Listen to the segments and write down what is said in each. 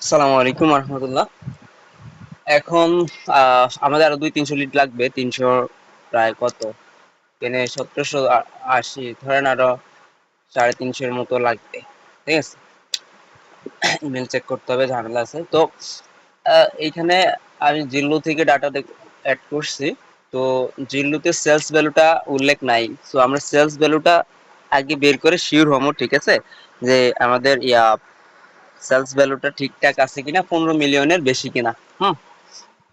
আসসালামু আলাইকুম রহমতুল্লাহ। এখন আমাদের আরো 200-300 লিড লাগবে। 300 প্রায় কত এখানে 1780, ধরেন আরো 350 এর মতো লাগবে। ঠিক আছে, ইমেল চেক করতে হবে, ঝামেলা আছে তো। এইখানে আমি জিল্লু থেকে ডাটা অ্যাড করছি। তো জিল্লুতে সেলস ভ্যালুটা উল্লেখ নাই, তো আমরা সেলস ভ্যালুটা আগে বের করে শিওর হবো, ঠিক আছে, যে আমাদের সেলস ভ্যালুটা ঠিকঠাক আছে কিনা, 15 মিলিয়নের বেশি কিনা। হুম।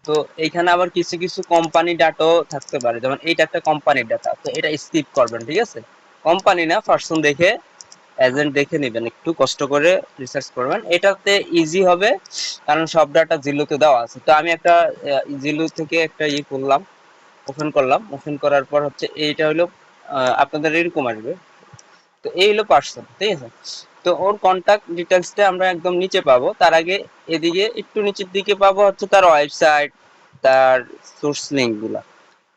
তো এইখানে আবার কিছু কিছু কোম্পানি ডাটাও থাকতে পারে, যেমন এইটা একটা কোম্পানির ডাটা, তো এটা স্কিপ করবেন, ঠিক আছে। কোম্পানি না, পার্সন দেখে, এজেন্ট দেখে নেবেন, একটু কষ্ট করে রিসার্চ করবেন, এটাতে ইজি হবে, কারণ সব ডাটা জিল্লুতে দেওয়া আছে। তো আমি একটা জিল্লু থেকে একটা করলাম, ওপেন করার পর হচ্ছে এইটা হলো আপনাদের এরকম আসবে। তো এই হলো পার্সন, ঠিক আছে। তো ওর কন্টাক্ট ডিটেলসটা আমরা একদম নিচে পাবো, তার আগে এদিকে একটু নিচের দিকে পাবো হচ্ছে তার ওয়েবসাইট, তার সোর্স লিঙ্ক গুলা,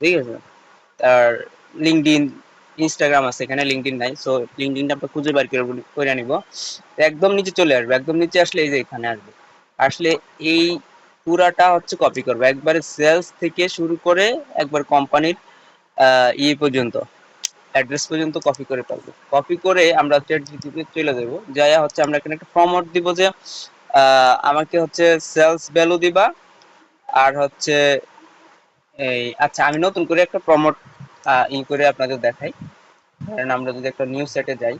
ঠিক আছে, তার লিঙ্কডইন, ইনস্টাগ্রাম আছে, এখানে লিঙ্কডইন নাই, সো লিঙ্কডইনটা আমরা খুঁজে বের করে নিব। একদম নিচে চলে আসবে, একদম নিচে আসলে এই যে এখানে আসবে, আসলে এই পুরাটা হচ্ছে কপি করবে, একবারে সেলস থেকে শুরু করে একবার কোম্পানির পর্যন্ত, অ্যাড্রেস পর্যন্ত কপি করে পারবো। কপি করে আমরা চ্যাট জিপিটিতে চলে যাব, যাইয়া হচ্ছে আমরা এখানে একটা ফরম্যাট দিব যে আমাকে হচ্ছে সেলস ভ্যালু দিবা, আর হচ্ছে এই, আচ্ছা আমি নতুন করে একটা প্রমোট করে আপনাদের দেখাই। ধরেন আমরা যদি একটা নিউ সেটে যাই,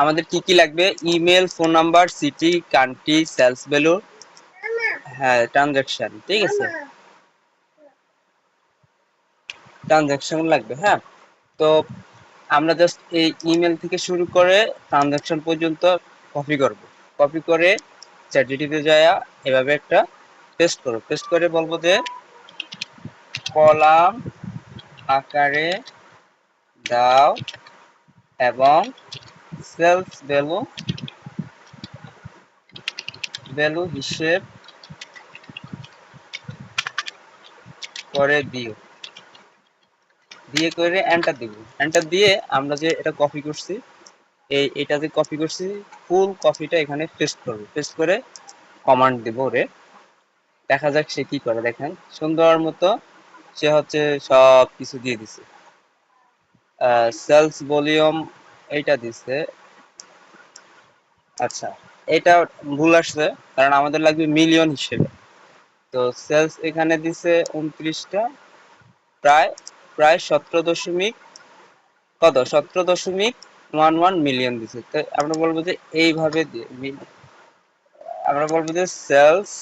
আমাদের কি কি লাগবে: email, phone number, city, country, sales value, হ্যাঁ ট্রানজাকশন, ঠিক আছে, ট্রানজাকশন লাগবে, হ্যাঁ। তো আমরা জাস্ট এই ইমেল থেকে শুরু করে ট্রানজাকশন পর্যন্ত কপি করব। কপি করে চ্যাটজিপিটিতে যায়া এভাবে একটা পেস্ট করব, পেস্ট করে বলবো যে কলাম আকারে দাও এবং সেলস ভ্যালু হিসেব করে দিও, দিয়ে করে এন্টার দিব। এন্টার দিয়ে আমরা যে এটা কপি করছি, এটা যে কপি করছি ফুল কপিটা এখানে পেস্ট করব, পেস্ট করে কমান্ড দিব ওরে, দেখা যাক সে কি করে। দেখেন সুন্দর মতো সে হচ্ছে সব কিছু দিয়ে দিছে। সেলস ভলিউম এইটা দিছে, আচ্ছা এটা ভুল আসছে, কারণ আমাদের লাগবে মিলিয়ন হিসেবে। তো সেলস এখানে দিছে 29টা, প্রায় প্রায় 17 দশমিক কত, 17.11 মিলিয়ন দিছে। তো আমরা বলবো যে এইভাবে আমরা বলবো যে সেলস,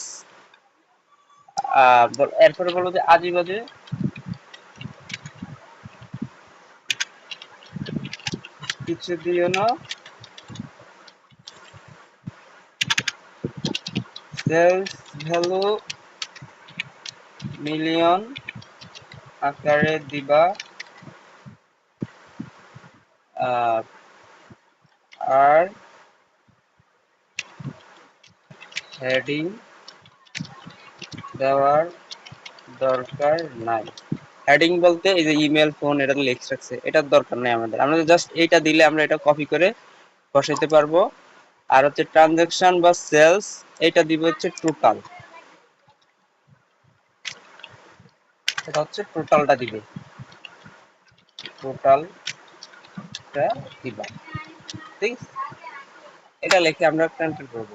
এরপরে বলবো যে আজীবাজে কিছু দিও না, সেলস ভ্যালু মিলিয়ন আকারে দিবা, আর হেডিং দেওয়ার দরকার নাই। হেডিং বলতে এই যে ইমেল, ফোন, এটা লেখা রাখছে, এটার দরকার নাই আমাদের, আমরা জাস্ট এইটা দিলে আমরা এটা কপি করে বসাইতে পারবো। আর হচ্ছে ট্রানজাকশন বা সেলস, এটা দিব হচ্ছে টোটাল, এটা হচ্ছে টোটালটা দিবে, টোটালটা দিবা, ঠিক আছে। এটা লিখে আমরা এন্টার করব,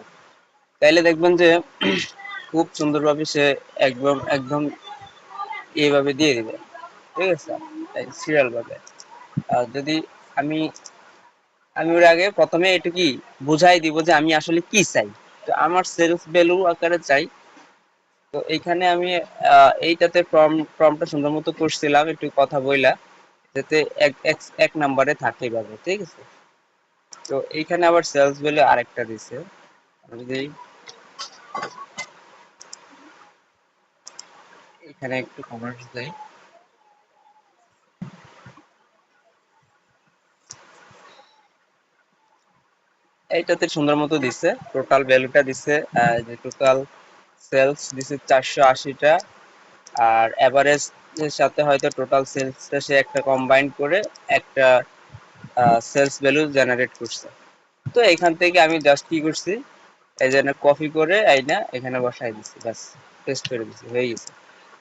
তাইলে দেখবেন যে খুব সুন্দরভাবে সে একদম একদম এইভাবে দিয়ে দিবে, ঠিক আছে, সিরিয়াল ভাবে। আর যদি আমি আমি ওর আগে প্রথমে একটু কি বুঝাই দিব যে আমি আসলে কি চাই। তো আমার সেলস ভ্যালু আকারে চাই, তো এইখানে আমি এইটাতে ফর্মটা সুন্দর মতো করছিলাম, একটু কথা বইলা, যাতে এক এক এক নাম্বারে থাকে এভাবে, ঠিক আছে। তো এইখানে আবার সেলস ভ্যালু আরেকটা দিছে, যদি এখানে একটু কমার্স দেই, এইটাতে সুন্দর মতো দিছে, টোটাল ভ্যালুটা দিছে, যে টোটাল সেলস দিছে 480টা, আর এভারেজ এর সাথে হয়তো টোটাল সেলসটা সে একটা কম্বাইন করে একটা সেলস ভ্যালু জেনারেট করছে। তো এখান থেকে আমি জাস্ট কি করছি, এই জন্য কপি করে আইনা এখানে বসাই দিছি, বাস পেস্ট করে দিছি, হয়ে গেছে।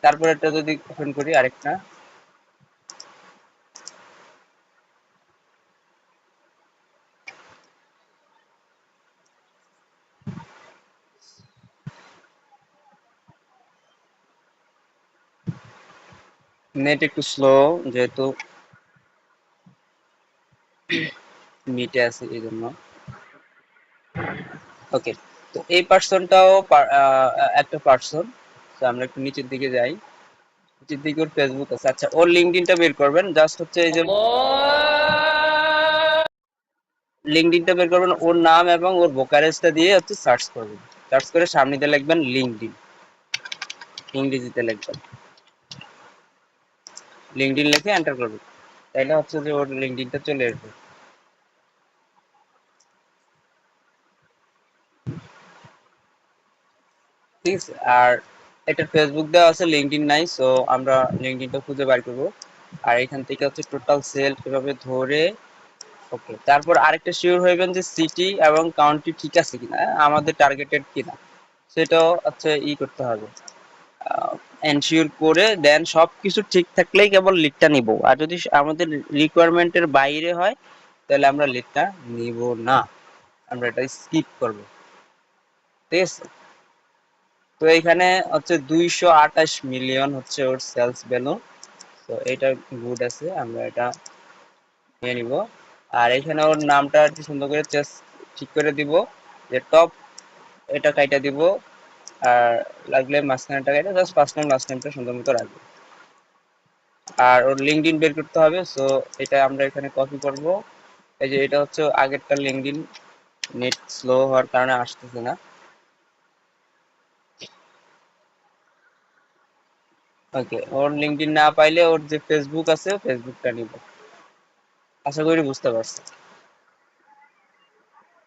তারপর এটা যদি ওপেন করি আরেকটা, নেট একটু স্লো যেহেতু মিটে আছে এই জন্য। ওকে, তো এই পার্সনটাও একটা পার্সন। তো আমরা একটু নিচের দিকে যাই, নিচের দিকে ওর ফেসবুক আছে। আচ্ছা, ওর লিঙ্কডইনটা বের করবেন, জাস্ট হচ্ছে এই যে লিঙ্কডইনটা বের করবেন, ওর নাম এবং ওর ভোকারেজটা দিয়ে হচ্ছে সার্চ করবেন। সার্চ করে সামনে দিয়ে লিখবেন লিঙ্কডইন, ইংরেজিতে লিখবেন লিঙ্কডইন, লিখে এন্টার করবেন। তাইলে হচ্ছে যে ওর লিঙ্কডইনটা চলে আসবে। ঠিক আছে, আর এটা ফেসবুক দেওয়া আছে, লিঙ্কডইন নাই, সো আমরা লিঙ্কডইনটা খুঁজে বার করবো। আর এখান থেকে হচ্ছে টোটাল সেল এভাবে ধরে, ওকে, তারপর আরেকটা শিওর হইবেন যে সিটি এবং কাউন্টি ঠিক আছে কিনা, আমাদের টার্গেটেড কিনা, সেটাও হচ্ছে করতে হবে, এনশিওর করে দেন সবকিছু ঠিক থাকলেই কেবল লিডটা নিব। আর যদি আমাদের রিকোয়ারমেন্টের বাইরে হয় তাহলে আমরা লিডটা নিব না, আমরা এটা স্কিপ করব। ঠিক আছে, তো এখানে হচ্ছে 228 মিলিয়ন হচ্ছে ওর সেলস ভ্যালু। তো এটা গুড আছে, আমরা এটা নিয়ে নিব। আর এখানে ওর নামটা একটু সুন্দর করে ঠিক করে দিব, যে টপ এটা কাইটা দিব। আর লাগলে মাঝখানেটা কাইটা জাস্ট ফার্স্ট নেম লাস্ট নেমটা সুন্দর মতো রাখবো। আর ওর লিঙ্কডইন বের করতে হবে, সো এটা আমরা এখানে কপি করব। এই যে এটা হচ্ছে আগেরটা লিঙ্কডইন, নেট স্লো হওয়ার কারণে আসতেছে না। ওকে, ওর লিঙ্কডইন না পাইলে ওর যে ফেসবুক আছে ফেসবুকটা নিব। আশা করি বুঝতে পারছি।